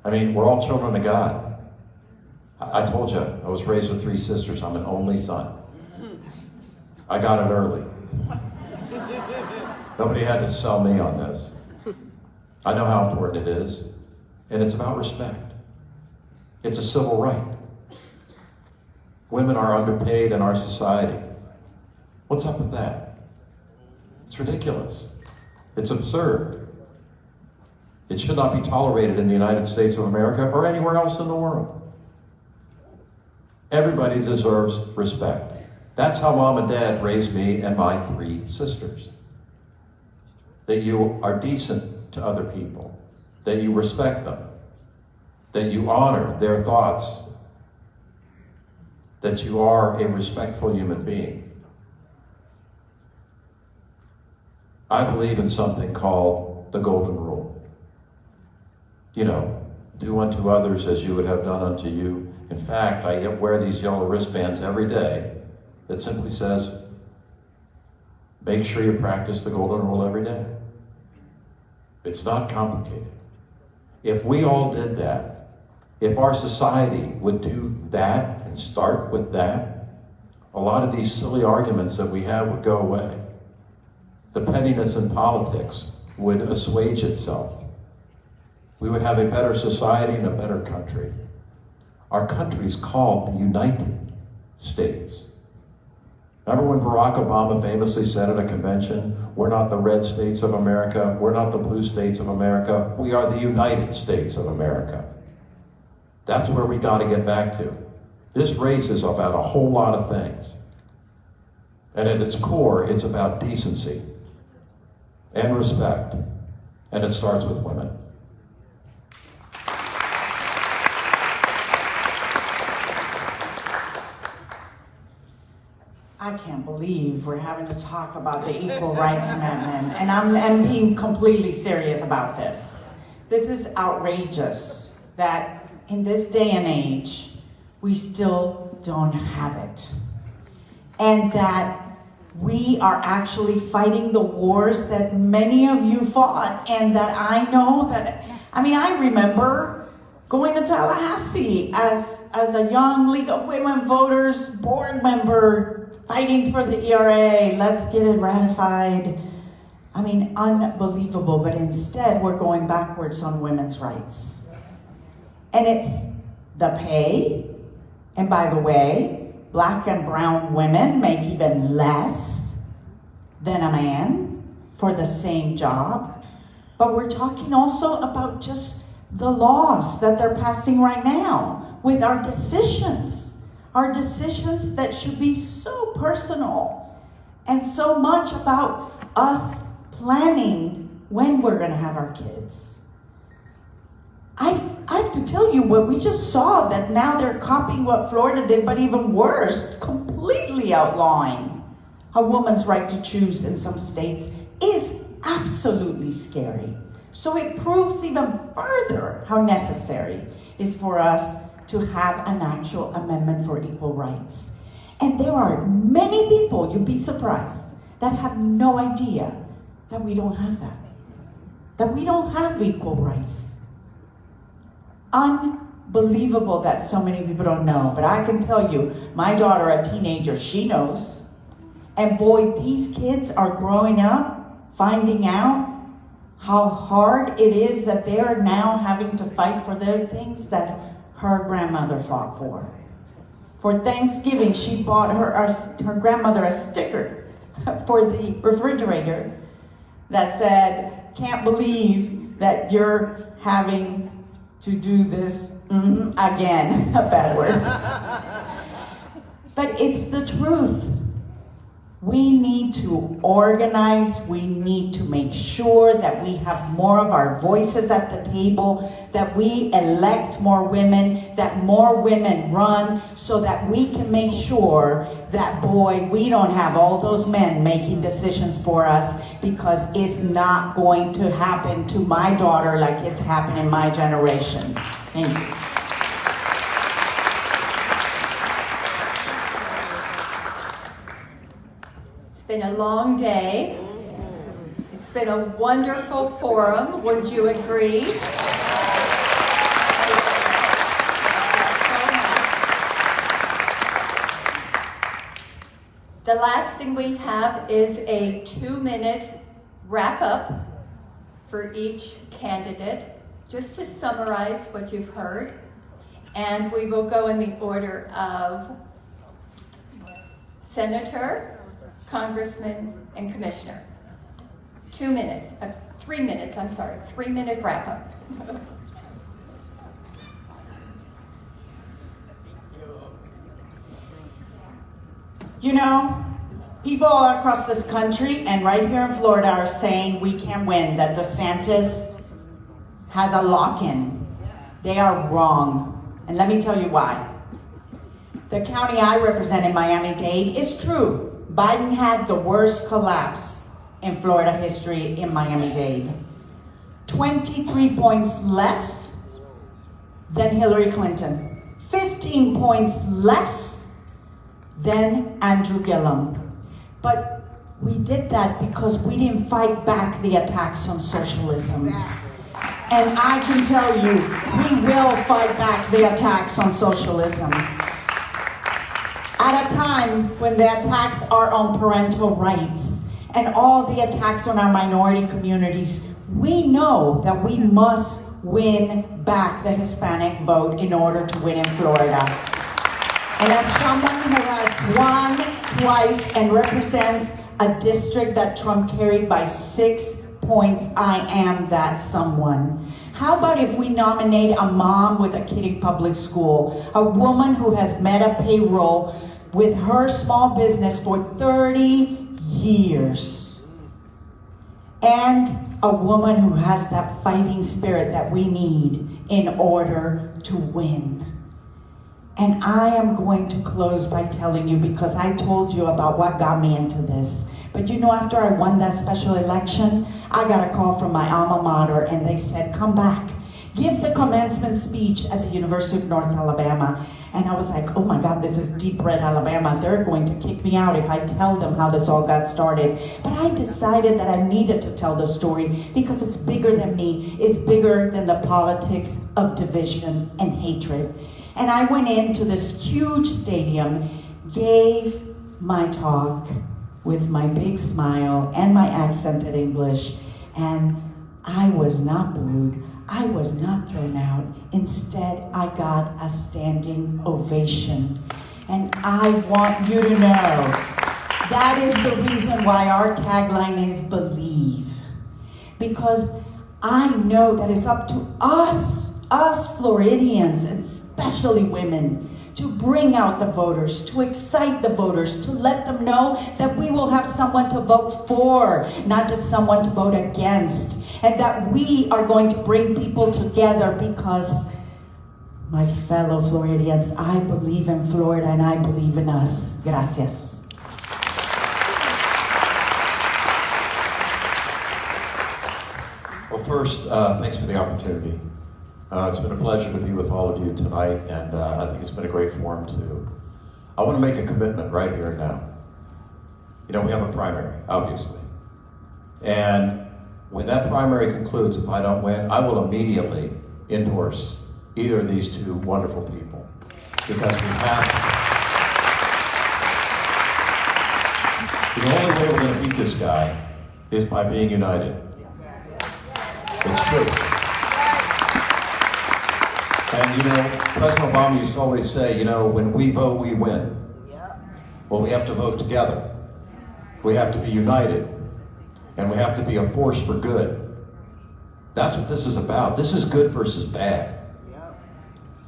I mean, we're all children of God. I told you, I was raised with 3 sisters. I'm an only son. I got it early. Nobody had to sell me on this. I know how important it is, and it's about respect. It's a civil right. Women are underpaid in our society. What's up with that? It's ridiculous. It's absurd. It should not be tolerated in the United States of America or anywhere else in the world. Everybody deserves respect. That's how Mom and Dad raised me and my 3 sisters. That you are decent to other people, that you respect them, that you honor their thoughts, that you are a respectful human being. I believe in something called the golden rule. Do unto others as you would have done unto you, In fact, I wear these yellow wristbands every day that simply says, make sure you practice the golden rule every day. It's not complicated. If we all did that, if our society would do that and start with that, a lot of these silly arguments that we have would go away. The pettiness in politics would assuage itself. We would have a better society and a better country. Our country's called the United States. Remember when Barack Obama famously said at a convention, we're not the red states of America, we're not the blue states of America, we are the United States of America. That's where we got to get back to. This race is about a whole lot of things. And at its core, it's about decency and respect. And it starts with women. I can't believe we're having to talk about the Equal Rights Amendment, and I'm being completely serious about this. This is outrageous that in this day and age, we still don't have it. And that we are actually fighting the wars that many of you fought, and that I know that, I remember going to Tallahassee as a young League of Women Voters board member, fighting for the ERA, let's get it ratified. Unbelievable, but instead we're going backwards on women's rights. And it's the pay, and by the way, black and brown women make even less than a man for the same job. But we're talking also about just the laws that they're passing right now with our decisions that should be so personal and so much about us planning when we're going to have our kids. I have to tell you what we just saw, that now they're copying what Florida did, but even worse, completely outlawing a woman's right to choose in some states is absolutely scary. So it proves even further how necessary it is for us to have an actual amendment for equal rights. And there are many people, you'd be surprised, that have no idea that we don't have that we don't have equal rights. Unbelievable that so many people don't know, but I can tell you, my daughter, a teenager, she knows. And boy, these kids are growing up, finding out how hard it is that they are now having to fight for their things that her grandmother fought for. For Thanksgiving, she bought her grandmother a sticker for the refrigerator that said, can't believe that you're having to do this again, a bad word. But it's the truth. We need to organize, we need to make sure that we have more of our voices at the table, that we elect more women, that more women run, so that we can make sure that, boy, we don't have all those men making decisions for us, because it's not going to happen to my daughter like it's happened in my generation. Thank you. It's been a long day. It's been a wonderful forum. Would you agree? The last thing we have is a 2-minute wrap-up for each candidate, just to summarize what you've heard. And we will go in the order of Senator, Congressman, and Commissioner. 2 minutes, 3 minutes, 3-minute wrap-up. You know, people all across this country and right here in Florida are saying we can't win, that DeSantis has a lock-in. They are wrong. And let me tell you why. The county I represent in Miami-Dade is true. Biden had the worst collapse in Florida history in Miami-Dade. 23 points less than Hillary Clinton. 15 points less than Andrew Gillum. But we did that because we didn't fight back the attacks on socialism. And I can tell you, we will fight back the attacks on socialism. At a time when the attacks are on parental rights and all the attacks on our minority communities, we know that we must win back the Hispanic vote in order to win in Florida. And as someone who has won twice and represents a district that Trump carried by 6 points, I am that someone. How about if we nominate a mom with a kid in public school, a woman who has met a payroll with her small business for 30 years, and a woman who has that fighting spirit that we need in order to win. And I am going to close by telling you, because I told you about what got me into this. But you know, after I won that special election, I got a call from my alma mater and they said, come back, give the commencement speech at the University of North Alabama. And I was like, oh my God, this is deep red Alabama. They're going to kick me out if I tell them how this all got started. But I decided that I needed to tell the story because it's bigger than me. It's bigger than the politics of division and hatred. And I went into this huge stadium, gave my talk with my big smile and my accented English, and I was not booed. I was not thrown out. Instead, I got a standing ovation. And I want you to know that is the reason why our tagline is believe. Because I know that it's up to us Floridians, and especially women, to bring out the voters, to excite the voters, to let them know that we will have someone to vote for, not just someone to vote against. And that we are going to bring people together because, my fellow Floridians, I believe in Florida and I believe in us. Gracias. Well, first, thanks for the opportunity. It's been a pleasure to be with all of you tonight, and I think it's been a great forum too. I want to make a commitment right here and now. You know, we have a primary, obviously. And when that primary concludes, if I don't win, I will immediately endorse either of these two wonderful people. Because we have to. The only way we're going to beat this guy is by being united. It's true. And you know, President Obama used to always say, you know, when we vote, we win. Well, we have to vote together. We have to be united. And we have to be a force for good. That's what this is about. This is good versus bad.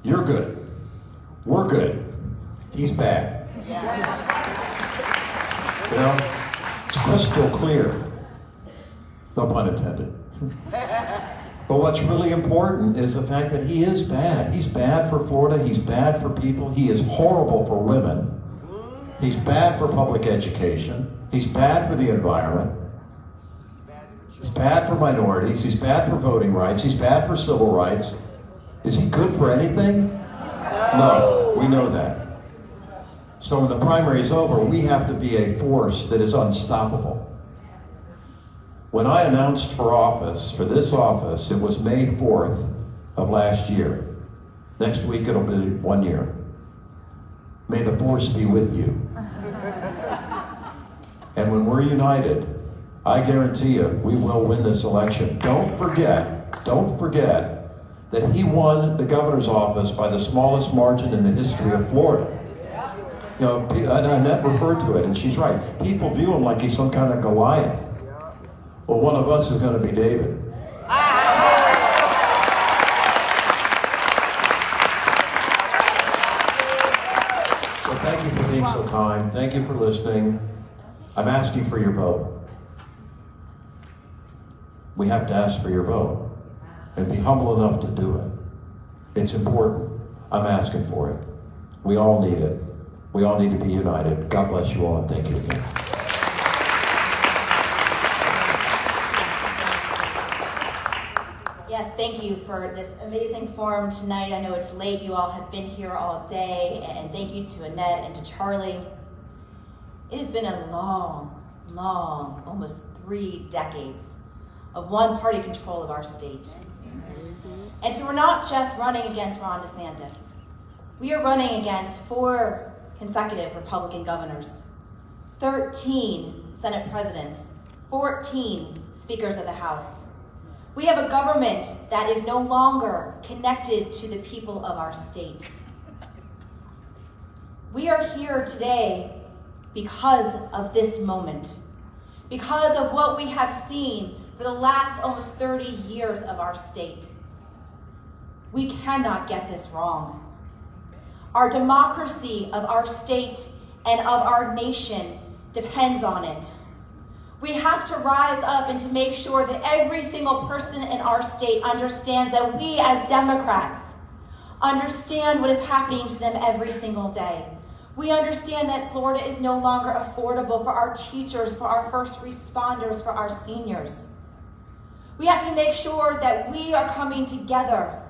You're good. We're good. He's bad. You know, it's crystal clear. No pun intended. But what's really important is the fact that he is bad. He's bad for Florida. He's bad for people. He is horrible for women. He's bad for public education. He's bad for the environment. He's bad for minorities. He's bad for voting rights. He's bad for civil rights. Is he good for anything? No, we know that. So when the primary is over, we have to be a force that is unstoppable. When I announced for office, for this office, it was May 4th of last year. Next week it'll be 1 year. May the force be with you. And when we're united, I guarantee you, we will win this election. Don't forget that he won the governor's office by the smallest margin in the history of Florida. You know, and Annette referred to it, and she's right. People view him like he's some kind of Goliath. Well, one of us is going to be David. So thank you for being so kind. Thank you for listening. I'm asking for your vote. We have to ask for your vote and be humble enough to do it. It's important. I'm asking for it. We all need it. We all need to be united. God bless you all, and thank you again. Yes. Yes, thank you for this amazing forum tonight. I know it's late. You all have been here all day. And thank you to Annette and to Charlie. It has been a long, almost 3 decades of one-party control of our state. And so we're not just running against Ron DeSantis. We are running against 4 consecutive Republican governors, 13 Senate presidents, 14 speakers of the House. We have a government that is no longer connected to the people of our state. We are here today because of this moment, because of what we have seen for the last almost 30 years of our state. We cannot get this wrong. Our democracy of our state and of our nation depends on it. We have to rise up and to make sure that every single person in our state understands that we as Democrats understand what is happening to them every single day. We understand that Florida is no longer affordable for our teachers, for our first responders, for our seniors. We have to make sure that we are coming together.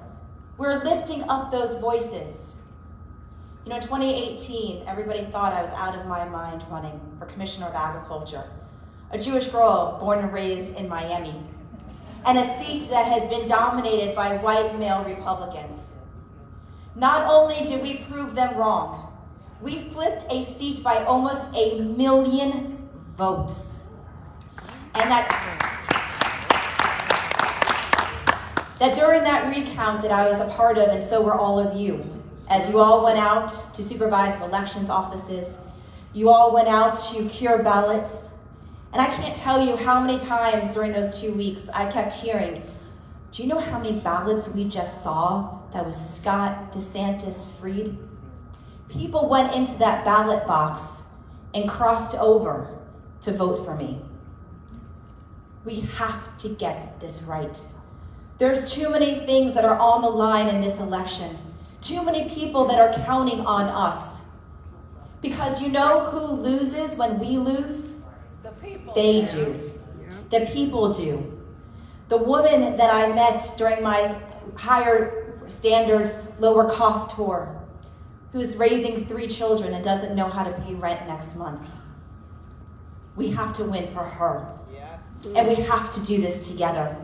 We're lifting up those voices. You know, in 2018, everybody thought I was out of my mind running for Commissioner of Agriculture, a Jewish girl born and raised in Miami, and a seat that has been dominated by white male Republicans. Not only did we prove them wrong, we flipped a seat by almost 1 million votes. And that during that recount that I was a part of, and so were all of you, as you all went out to supervise elections offices, you all went out to cure ballots, and I can't tell you how many times during those 2 weeks I kept hearing, do you know how many ballots we just saw that was Scott DeSantis freed? People went into that ballot box and crossed over to vote for me. We have to get this right. There's too many things that are on the line in this election. Too many people that are counting on us. Because you know who loses when we lose? The people. They do. The people do. The woman that I met during my higher standards, lower cost tour, who's raising 3 children and doesn't know how to pay rent next month. We have to win for her. Yes. And we have to do this together.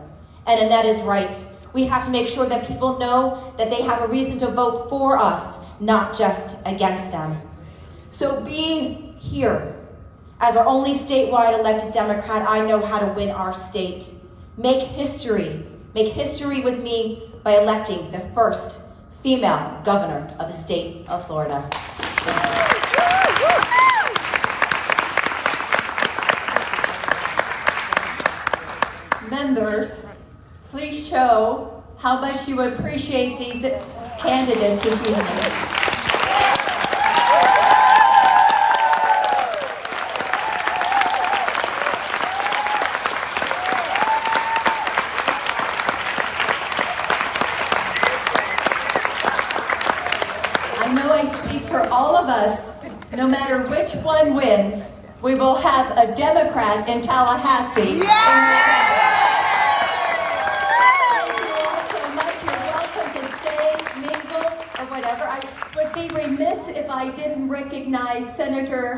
And Annette is right. We have to make sure that people know that they have a reason to vote for us, not just against them. So being here as our only statewide elected Democrat, I know how to win our state. Make history. Make history with me by electing the first female governor of the state of Florida. Members, please show how much you appreciate these candidates this evening. I know I speak for all of us. No matter which one wins, we will have a Democrat in Tallahassee. Thank you all so much. You're welcome to stay, mingle, or whatever. I would be remiss if I didn't recognize Senator